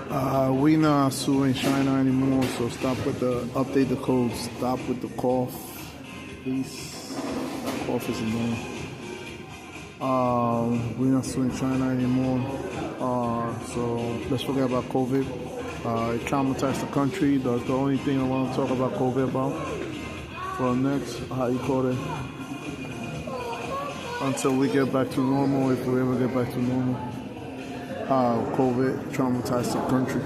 We not suing China anymore, so stop with the update the code. Stop with the cough, please. That cough is annoying. We not suing China anymore. So let's forget about COVID. It traumatized the country. That's the only thing I want to talk about COVID about. For next, how you call it? Until we get back to normal, if we ever get back to normal. COVID traumatized the country.